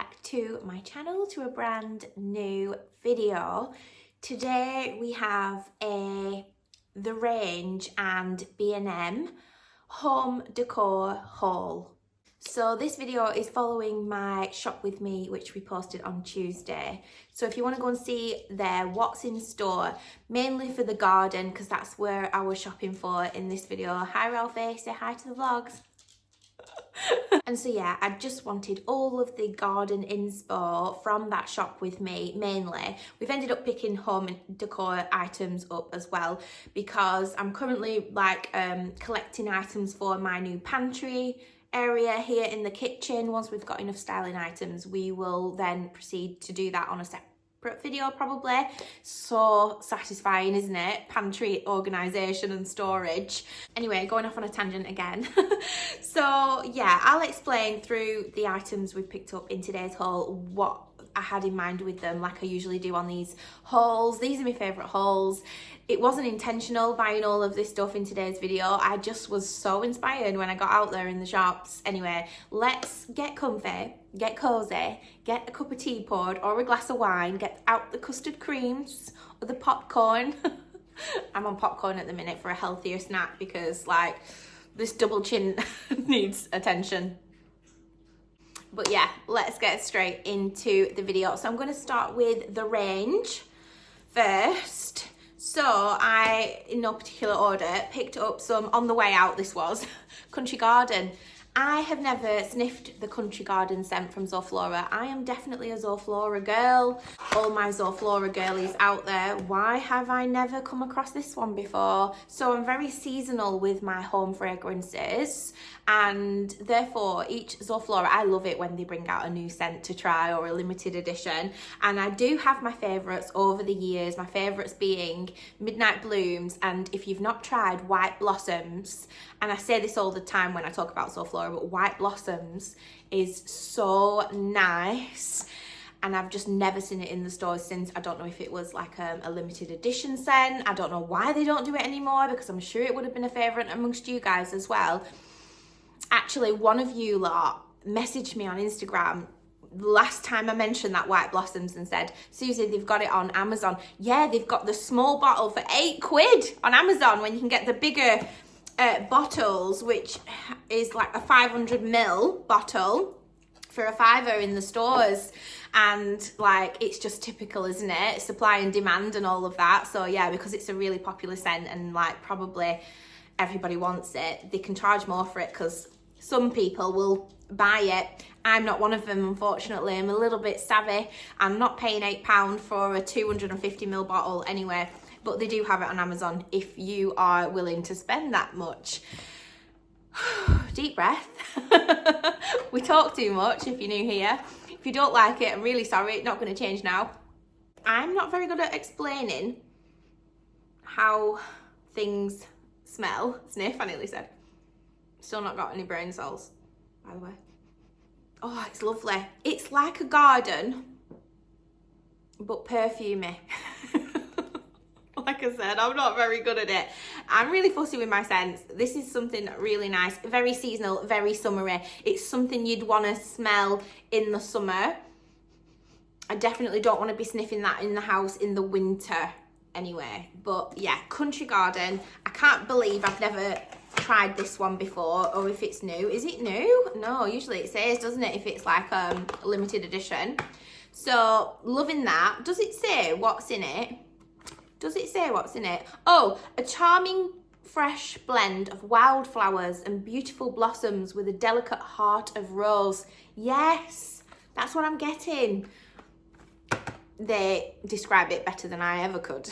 back to my channel, to a brand new video. Today we have the range and B&M home decor haul. So this video is following my shop with me, which we posted on Tuesday. So if you want to go and see there what's in store, mainly for the garden, because that's where I was shopping for in this video. Hi Ralphie, say hi to the vlogs. And so yeah, I just wanted all of the garden inspo from that shop with me, mainly. We've ended up picking home decor items up as well, because I'm currently collecting items for my new pantry area here in the kitchen. Once we've got enough styling items, we will then proceed to do that on a separate video probably. So satisfying, isn't it? Pantry organisation and storage. Anyway, going off on a tangent again. So yeah, I'll explain through the items we've picked up in today's haul what I had in mind with them, like I usually do on these hauls. These are my favourite hauls. It wasn't intentional buying all of this stuff in today's video. I just was so inspired when I got out there in the shops. Anyway, let's get comfy, get cosy, get a cup of tea poured or a glass of wine, get out the custard creams or the popcorn. I'm on popcorn at the minute for a healthier snack because like this double chin needs attention. But yeah, let's get straight into the video. So I'm going to start with the range first. So I, in no particular order, picked up some on the way out. This was Country Garden. I have never sniffed the Country Garden scent from Zoflora. I am definitely a Zoflora girl. All my Zoflora girlies out there, why have I never come across this one before? So I'm very seasonal with my home fragrances, and therefore each Zoflora, I love it when they bring out a new scent to try or a limited edition. And I do have my favourites over the years, my favourites being Midnight Blooms, and if you've not tried White Blossoms, and I say this all the time when I talk about Zoflora, but White Blossoms is so nice, and I've just never seen it in the stores since. I don't know if it was like a limited edition scent. I don't know why they don't do it anymore, because I'm sure it would have been a favourite amongst you guys as well. Actually, one of you lot messaged me on Instagram last time I mentioned that White Blossoms and said, Suzy, they've got it on Amazon. Yeah, they've got the small bottle for £8 on Amazon when you can get the bigger bottles, which is like a 500ml bottle for £5 in the stores. And like, it's just typical, isn't it? Supply and demand and all of that. So yeah, because it's a really popular scent and like probably everybody wants it, they can charge more for it because some people will buy it. I'm not one of them, unfortunately. I'm a little bit savvy. I'm not paying £8 for a 250ml bottle anyway. But they do have it on Amazon if you are willing to spend that much. Deep breath. We talk too much if you're new here. If you don't like it, I'm really sorry. It's not going to change now. I'm not very good at explaining how things smell. Sniff, I nearly said. Still not got any brain cells, by the way. Oh, it's lovely. It's like a garden, but perfumey. Like I said, I'm not very good at it. I'm really fussy with my scents. This is something really nice, very seasonal, very summery. It's something you'd want to smell in the summer. I definitely don't want to be sniffing that in the house in the winter anyway. But yeah, Country Garden. I can't believe I've never tried this one before, or if it's new. Is it new? No, usually it says, doesn't it, if it's like a limited edition. So loving that. Does it say what's in it? Does it say what's in it? Oh, a charming fresh blend of wildflowers and beautiful blossoms with a delicate heart of rose. Yes, that's what I'm getting. They describe it better than I ever could.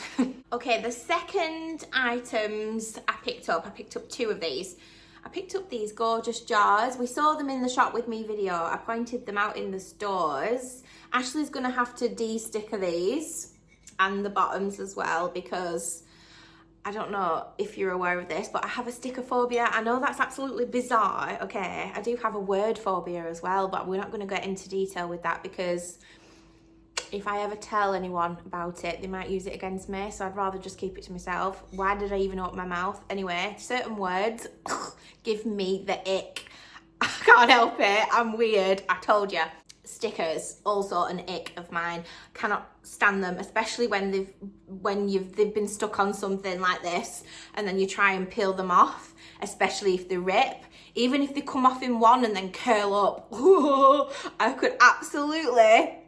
Okay, the second items I picked up two of these. I picked up these gorgeous jars. We saw them in the shop with me video. I pointed them out in the stores. Ashley's gonna have to de-sticker these and the bottoms as well, because I don't know if you're aware of this, but I have a sticker phobia. I know that's absolutely bizarre, okay? I do have a word phobia as well, but we're not going to get into detail with that because if I ever tell anyone about it, they might use it against me, so I'd rather just keep it to myself. Why did I even open my mouth? Anyway, certain words give me the ick. I can't help it. I'm weird. I told you. Stickers, also an ick of mine. Cannot stand them, especially when they've been stuck on something like this and then you try and peel them off, especially if they rip. Even if they come off in one and then curl up, I could absolutely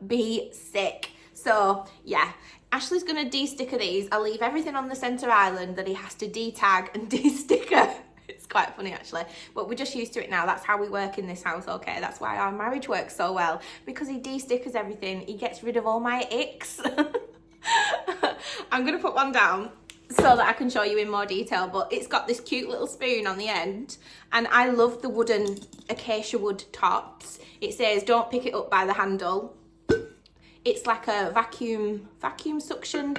be sick. So yeah, Ashley's gonna de-sticker these. I'll leave everything on the centre island that he has to de-tag and de-sticker. It's quite funny actually, but we're just used to it now. That's how we work in this house, okay? That's why our marriage works so well, because he de-stickers everything. He gets rid of all my icks. I'm gonna put one down so that I can show you in more detail, but it's got this cute little spoon on the end, and I love the wooden acacia wood tops. It says don't pick it up by the handle. It's like a vacuum suction,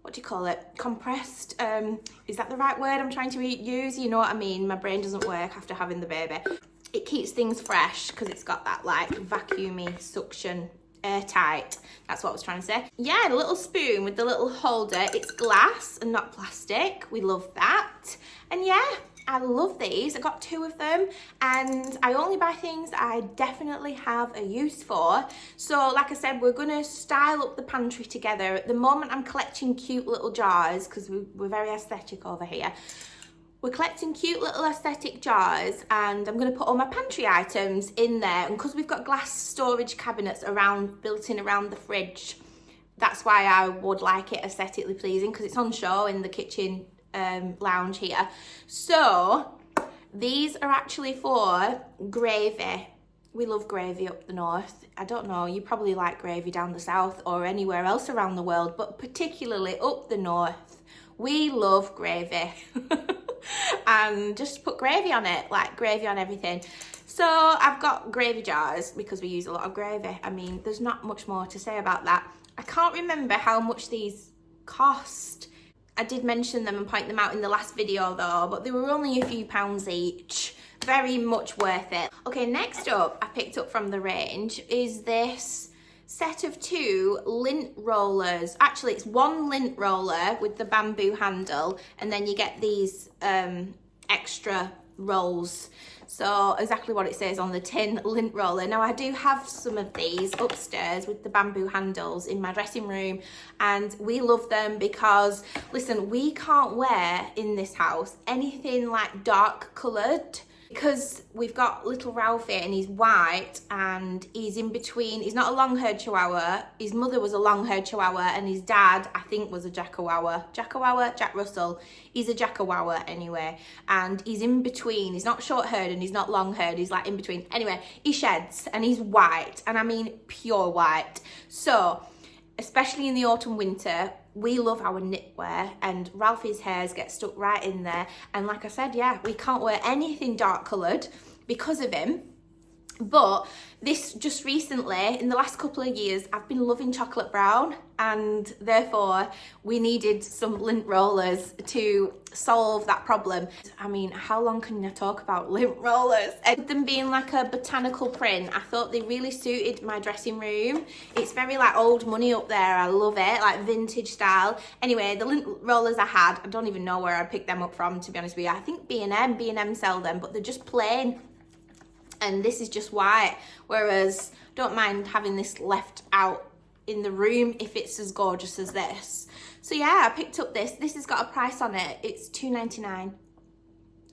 what do you call it, compressed, is that the right word I'm trying to use? You know what I mean, my brain doesn't work after having the baby. It keeps things fresh because it's got that like vacuumy suction, airtight, that's what I was trying to say. Yeah, the little spoon with the little holder, it's glass and not plastic, we love that. And yeah, I love these. I got 2 of them, and I only buy things that I definitely have a use for. So like I said, we're gonna style up the pantry together. At the moment I'm collecting cute little jars because we're very aesthetic over here. We're collecting cute little aesthetic jars, and I'm going to put all my pantry items in there. And because we've got glass storage cabinets built in around the fridge, that's why I would like it aesthetically pleasing, because it's on show in the kitchen lounge here. So these are actually for gravy. We love gravy up the north. I don't know, you probably like gravy down the south or anywhere else around the world, but particularly up the north, we love gravy. And just put gravy on it, like gravy on everything. So I've got gravy jars because we use a lot of gravy. I mean, there's not much more to say about that. I can't remember how much these cost. I did mention them and point them out in the last video though, but they were only a few pounds each. Very much worth it. Okay, next up I picked up from the range is this set of 2 lint rollers. Actually, it's 1 lint roller with the bamboo handle, and then you get these extra rolls. So exactly what it says on the tin, lint roller. Now I do have some of these upstairs with the bamboo handles in my dressing room, and we love them because, listen, we can't wear in this house anything like dark coloured, because we've got little Ralphie and he's white and he's in between. He's not a long-haired Chihuahua. His mother was a long-haired Chihuahua and his dad, I think, was a Jackawawa. Jack Russell. He's a Jackawawa anyway. And he's in between. He's not short-haired and he's not long-haired. He's like in between. Anyway, he sheds and he's white. And I mean pure white. So, especially in the autumn winter, we love our knitwear, and Ralphie's hairs get stuck right in there. And like I said, yeah, we can't wear anything dark coloured because of him. But this just recently, in the last couple of years, I've been loving chocolate brown, and therefore we needed some lint rollers to solve that problem. I mean, how long can you talk about lint rollers? And them being like a botanical print, I thought they really suited my dressing room. It's very like old money up there. I love it, like vintage style. Anyway, the lint rollers I had, I don't even know where I picked them up from, to be honest with you. I think B&M sell them, but they're just plain. And this is just white, whereas don't mind having this left out in the room if it's as gorgeous as this. So yeah, I picked up this. This has got a price on it. It's $2.99, and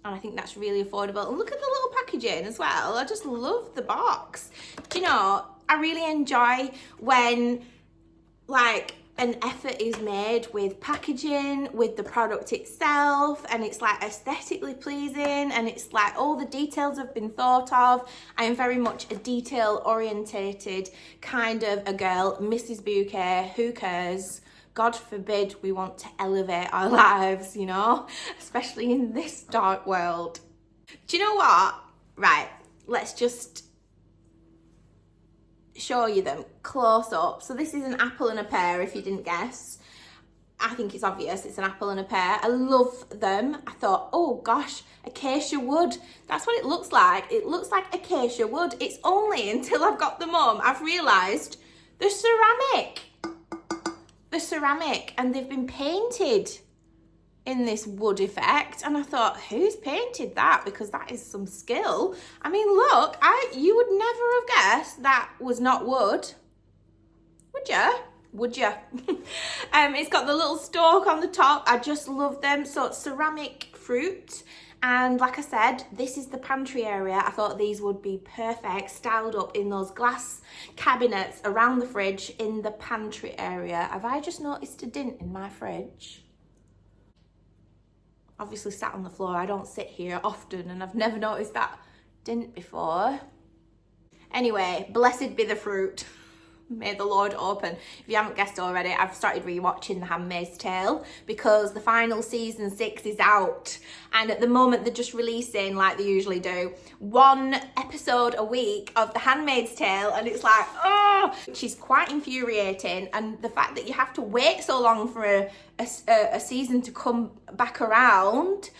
I think that's really affordable. And look at the little packaging as well. I just love the box. Do you know, I really enjoy when like an effort is made with packaging, with the product itself, and it's like aesthetically pleasing, and it's like all the details have been thought of. I am very much a detail orientated kind of a girl. Mrs. Bouquet, who cares? God forbid we want to elevate our lives, you know, especially in this dark world. Do you know what? Right, let's just show you them close up. So this is an apple and a pear, if you didn't guess. I think it's obvious, it's an apple and a pear. I love them. I thought, oh gosh, acacia wood. That's what it looks like. It looks like acacia wood. It's only until I've got them home I've realised they're ceramic. They're ceramic and they've been painted. in this wood effect, and I thought, who's painted that? Because that is some skill. I mean, look, you would never have guessed that was not wood, would you? Would you? It's got the little stalk on the top. I just love them. So it's ceramic fruit, and like I said, this is the pantry area. I thought these would be perfect, styled up in those glass cabinets around the fridge in the pantry area. Have I just noticed a dint in my fridge? Obviously sat on the floor. I don't sit here often, and I've never noticed that dint before. Anyway, blessed be the fruit. May the Lord open. If you haven't guessed already, I've started rewatching The Handmaid's Tale because the final season 6 is out, and at the moment they're just releasing, like they usually do, 1 episode a week of The Handmaid's Tale, and it's like, oh, which is quite infuriating. And the fact that you have to wait so long for a season to come back around,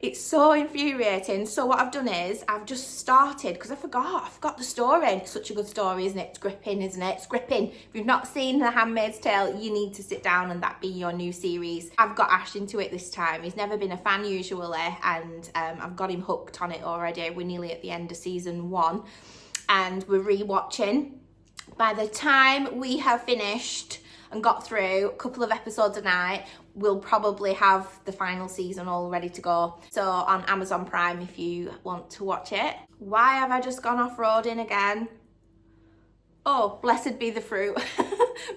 it's so infuriating. So what I've done is I've just started, because I forgot the story. It's such a good story, isn't it? It's gripping, isn't it? It's gripping. If you've not seen The Handmaid's Tale, you need to sit down and that be your new series. I've got Ash into it this time. He's never been a fan usually, and I've got him hooked on it already. We're nearly at the end of season 1 and we're rewatching. By the time we have finished and got through a couple of episodes a night, we'll probably have the final season all ready to go. So on Amazon Prime if you want to watch it. Why have I just gone off-roading again? Oh, blessed be the fruit.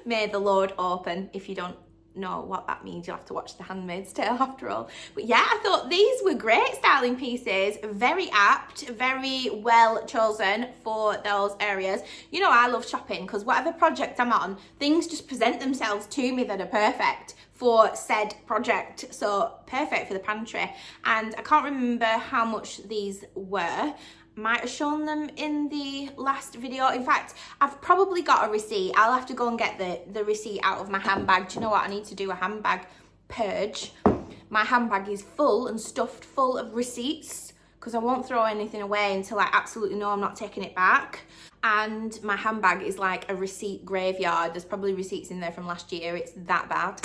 May the Lord open. If you don't know what that means, you'll have to watch The Handmaid's Tale after all. But yeah, I thought these were great styling pieces, very apt, very well chosen for those areas. You know, I love shopping because whatever project I'm on, things just present themselves to me that are perfect for said project. So perfect for the pantry. And I can't remember how much these were. Might have shown them in the last video. In fact, I've probably got a receipt. I'll have to go and get the receipt out of my handbag. Do you know what? I need to do a handbag purge. My handbag is full and stuffed full of receipts because I won't throw anything away until I absolutely know I'm not taking it back. And my handbag is like a receipt graveyard. There's probably receipts in there from last year. It's that bad.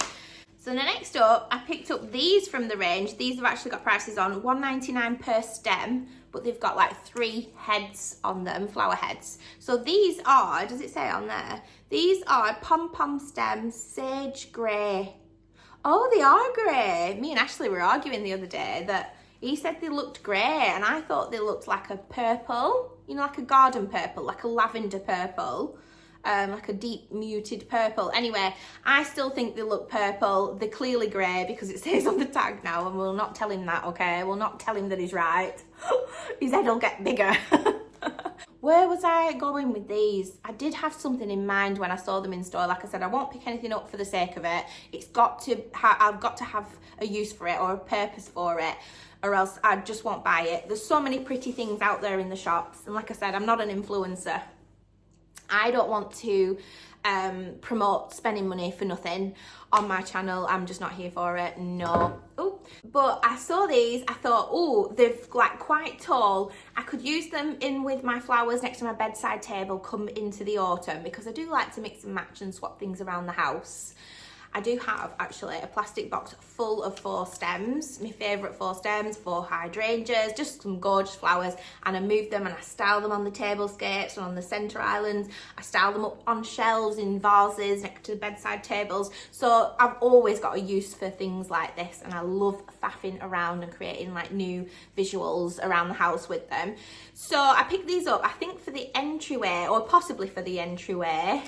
So next up, I picked up these from the range. These have actually got prices on, $1.99 per stem, but they've got like 3 heads on them, flower heads. So these are, does it say on there? These are pom-pom stems, sage grey. Oh, they are grey. Me and Ashley were arguing the other day that he said they looked grey and I thought they looked like a purple, you know, like a garden purple, like a lavender purple. Like a deep muted purple. Anyway, I still think they look purple. They're clearly grey because it says on the tag now, and we'll not tell him that, okay? We'll not tell him that he's right. His head will get bigger. Where was I going with these? I did have something in mind when I saw them in store. Like I said, I won't pick anything up for the sake of it. It's got to I've got to have a use for it or a purpose for it, or else I just won't buy it. There's so many pretty things out there in the shops, and like I said, I'm not an influencer. I don't want to promote spending money for nothing on my channel. I'm just not here for it, no. Ooh. But I saw these, I thought, oh, they're like quite tall. I could use them in with my flowers next to my bedside table come into the autumn, because I do like to mix and match and swap things around the house. I do have actually a plastic box full of 4 stems, my favourite 4 stems, 4 hydrangeas, just some gorgeous flowers, and I move them and I style them on the tablescapes and on the centre islands. I style them up on shelves in vases next to the bedside tables. So I've always got a use for things like this, and I love faffing around and creating like new visuals around the house with them. So I picked these up, I think for the entryway, or possibly for the entryway,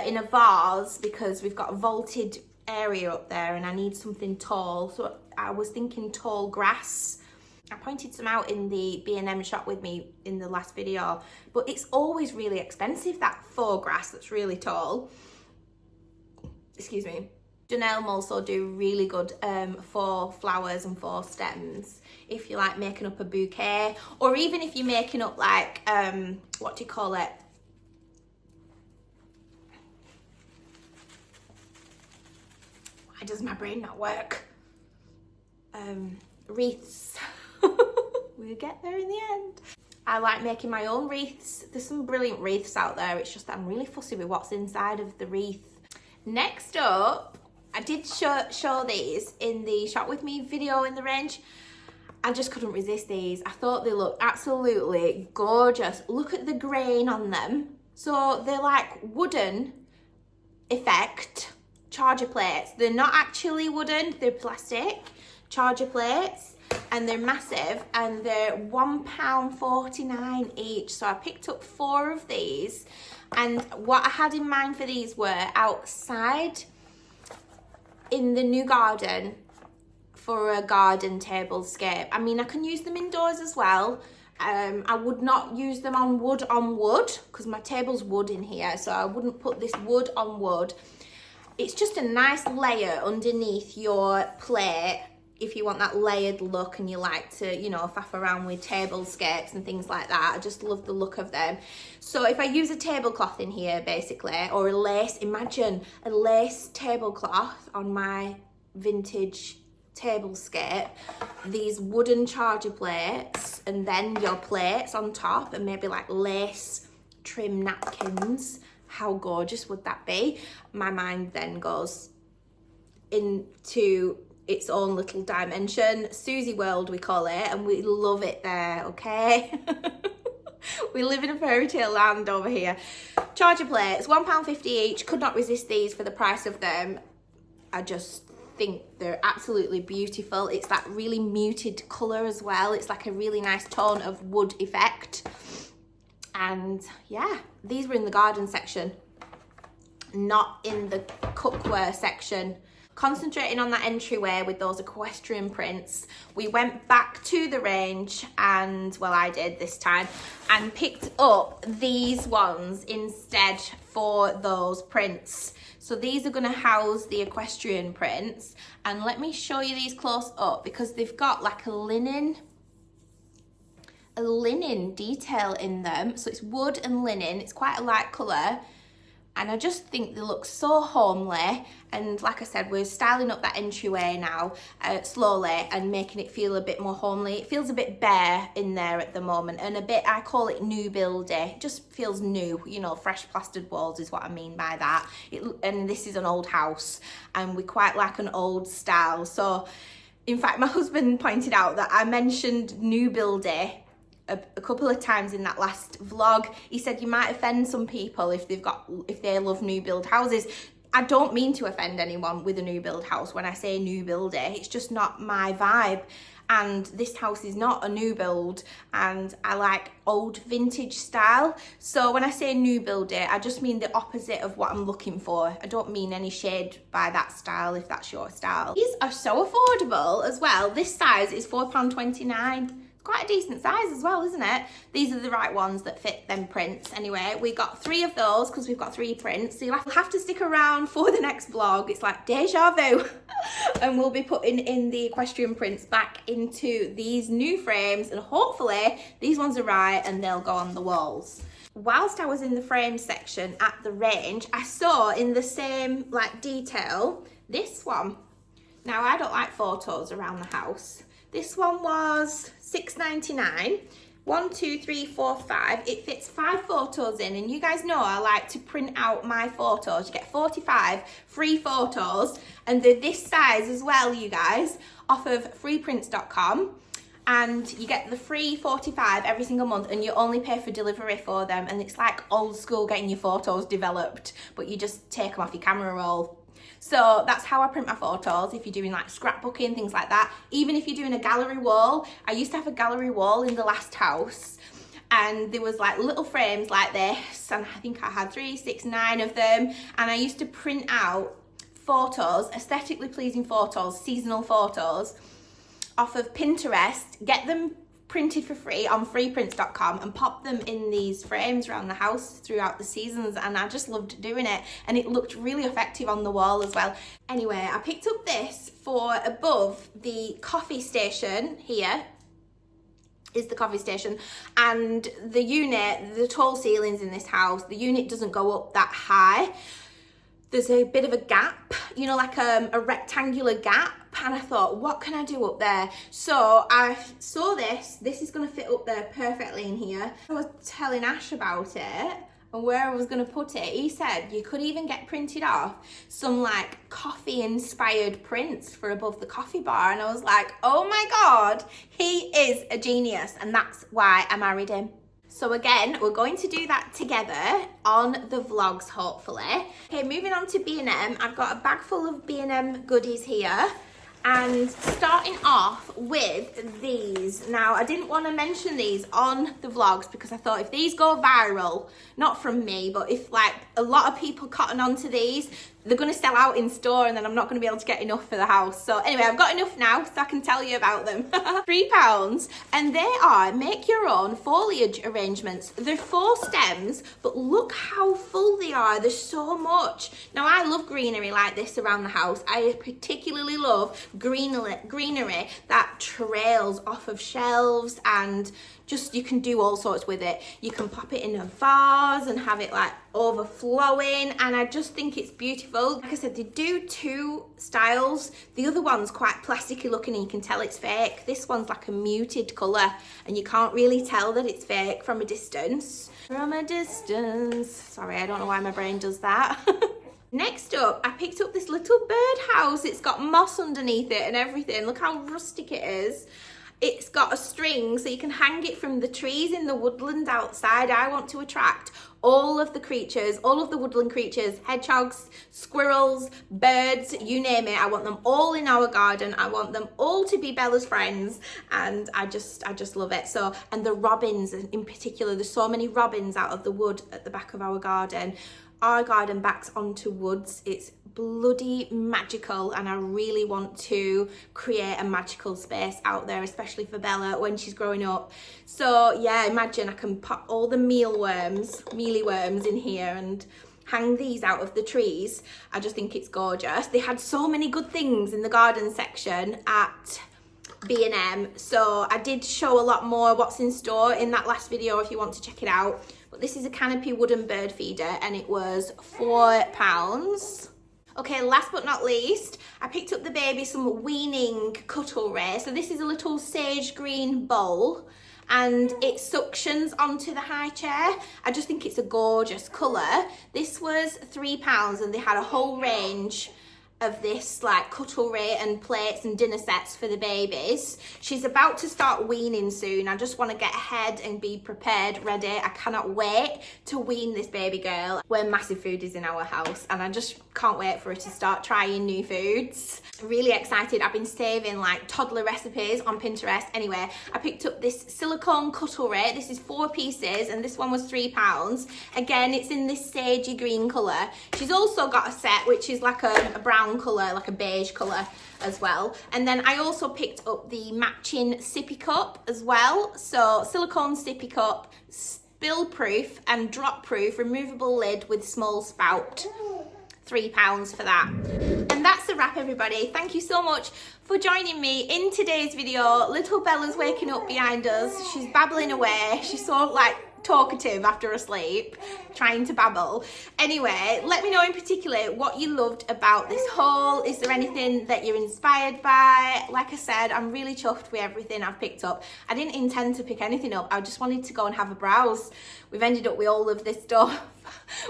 in a vase, because we've got a vaulted area up there and I need something tall. So I was thinking tall grass. I pointed some out in the B&M shop with me in the last video, but it's always really expensive, that faux grass that's really tall. Excuse me. Janelle also do really good for flowers and for stems if you like making up a bouquet, or even if you're making up like what do you call it, why does my brain not work? Wreaths. We'll get there in the end. I like making my own wreaths. There's some brilliant wreaths out there. It's just that I'm really fussy with what's inside of the wreath. Next up, I did show these in the shop with me video in the range. I just couldn't resist these. I thought they looked absolutely gorgeous. Look at the grain on them. So they're like wooden effect charger plates. They're not actually wooden, they're plastic charger plates, and they're massive, and they're £1.49 each. So I picked up 4 of these, and what I had in mind for these were outside in the new garden for a garden tablescape. I mean, I can use them indoors as well. I would not use them on wood because my table's wood in here, so I wouldn't put this wood on wood. It's just a nice layer underneath your plate if you want that layered look and you like to, you know, faff around with tablescapes and things like that. I just love the look of them. So if I use a tablecloth in here basically, or a lace, imagine a lace tablecloth on my vintage tablescape, these wooden charger plates, and then your plates on top, and maybe like lace trim napkins. How gorgeous would that be? My mind then goes into its own little dimension. Suzy world we call it, and we love it there, okay? We live in a fairy tale land over here. Charger plates, £1.50 each. Could not resist these for the price of them. I just think they're absolutely beautiful. It's that really muted colour as well. It's like a really nice tone of wood effect. And yeah, these were in the garden section, not in the cookware section. Concentrating on that entryway with those equestrian prints, we went back to the range, and well, I did this time, and picked up these ones instead for those prints. So these are going to house the equestrian prints, and let me show you these close up because they've got like a linen detail in them. So it's wood and linen. It's quite a light colour, and I just think they look so homely. And like I said, we're styling up that entryway now slowly and making it feel a bit more homely. It feels a bit bare in there at the moment, and a bit, I call it new buildy. It just feels new, you know, fresh plastered walls is what I mean by that. And this is an old house, and we quite like an old style. So in fact, my husband pointed out that I mentioned new buildy a couple of times in that last vlog. He said you might offend some people if they love new build houses. I don't mean to offend anyone with a new build house when I say new buildy. It's just not my vibe, and this house is not a new build, and I like old vintage style. So when I say new buildy, I just mean the opposite of what I'm looking for. I don't mean any shade by that style if that's your style. These are so affordable as well. This size is £4.29. Quite a decent size as well, isn't it? These are the right ones that fit them prints. Anyway, we got 3 of those because we've got 3 prints. So you'll have to stick around for the next vlog. It's like deja vu. And we'll be putting in the equestrian prints back into these new frames, and hopefully these ones are right and they'll go on the walls. Whilst I was in the frame section at the range, I saw in the same like detail this one. Now, I don't like photos around the house. This one was £6.99. 1, 2, 3, 4, 5. It fits 5 photos in, and you guys know I like to print out my photos. You get 45 free photos, and they're this size as well, you guys, off of freeprints.com. And you get the free 45 every single month, and you only pay for delivery for them. And it's like old school getting your photos developed, but you just take them off your camera roll. So that's how I print my photos if you're doing like scrapbooking, things like that. Even if you're doing a gallery wall. I used to have a gallery wall in the last house, and there was like little frames like this, and I think I had 3, 6, 9 of them, and I used to print out photos, aesthetically pleasing photos, seasonal photos off of Pinterest, get them printed for free on freeprints.com and pop them in these frames around the house throughout the seasons, and I just loved doing it, and it looked really effective on the wall as well. Anyway, I picked up this for above the coffee station. Here is the coffee station, and the unit, the tall ceilings in this house, the unit doesn't go up that high. There's a bit of a gap, you know, like a rectangular gap, and I thought, what can I do up there? So I saw this is going to fit up there perfectly in here. I was telling Ash about it, and where I was going to put it. He said you could even get printed off some like coffee inspired prints for above the coffee bar, and I was like, oh my god, he is a genius, and that's why I married him. So again, we're going to do that together on the vlogs, hopefully. Okay, moving on to B&M. I've got a bag full of B&M goodies here. And starting off with these. Now, I didn't want to mention these on the vlogs because I thought if these go viral, not from me, but if like a lot of people cotton onto these, they're going to sell out in store and then I'm not going to be able to get enough for the house. So anyway, I've got enough now so I can tell you about them. £3, and they are make your own foliage arrangements. They're 4 stems, but look how full they are. There's so much. Now, I love greenery like this around the house. I particularly love greenery that trails off of shelves, and just you can do all sorts with it. You can pop it in a vase and have it like overflowing, and I just think it's beautiful. Like I said, they do 2 styles. The other one's quite plasticky looking and you can tell it's fake. This one's like a muted colour and you can't really tell that it's fake from a distance. Sorry, I don't know why my brain does that. Next up, I picked up this little birdhouse. It's got moss underneath it and everything. Look how rustic it is. It's got a string so you can hang it from the trees in the woodland outside. I want to attract all of the creatures, all of the woodland creatures, hedgehogs, squirrels, birds, you name it. I want them all in our garden. I want them all to be Bella's friends, and I just love it. So, and the robins in particular, there's so many robins out of the wood at the back of our garden. Our garden backs onto woods. It's bloody magical, and I really want to create a magical space out there, especially for Bella when she's growing up. So yeah, imagine I can pop all the mealy worms in here and hang these out of the trees. I just think it's gorgeous. They had so many good things in the garden section at B&M, so I did show a lot more what's in store in that last video if you want to check it out. But this is a canopy wooden bird feeder and it was £4. Okay, last but not least, I picked up the baby some weaning cutlery. So this is a little sage green bowl and it suctions onto the high chair. I just think it's a gorgeous colour. This was £3 and they had a whole range of this like cutlery and plates and dinner sets for the babies. She's about to start weaning soon. I just want to get ahead and be prepared, ready. I cannot wait to wean this baby girl. We're massive foodies in our house and I just can't wait for her to start trying new foods. Really excited. I've been saving like toddler recipes on Pinterest. Anyway, I picked up this silicone cutlery. This is 4 pieces and this one was £3. Again, it's in this sagey green colour. She's also got a set which is like a brown colour, like a beige colour as well. And then I also picked up the matching sippy cup as well. So silicone sippy cup, spill proof and drop proof, removable lid with small spout. £3 for that. And that's a wrap, everybody. Thank you so much for joining me in today's video. Little Bella's waking up behind us. She's babbling away. She's so like talkative after a sleep, trying to babble. Anyway, let me know in particular what you loved about this haul. Is there anything that you're inspired by? Like I said, I'm really chuffed with everything I've picked up. I didn't intend to pick anything up. I just wanted to go and have a browse. We've ended up with all of this stuff,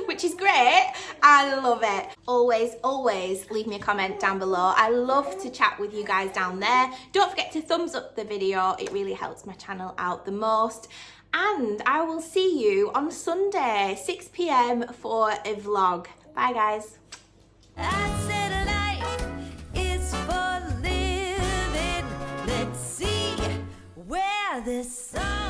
which is great. I love it. Always leave me a comment down below. I love to chat with you guys down there. Don't forget to thumbs up the video. It really helps my channel out the most. And I will see you on Sunday, 6 p.m. for a vlog. Bye, guys. I said life is for living. Let's see where this song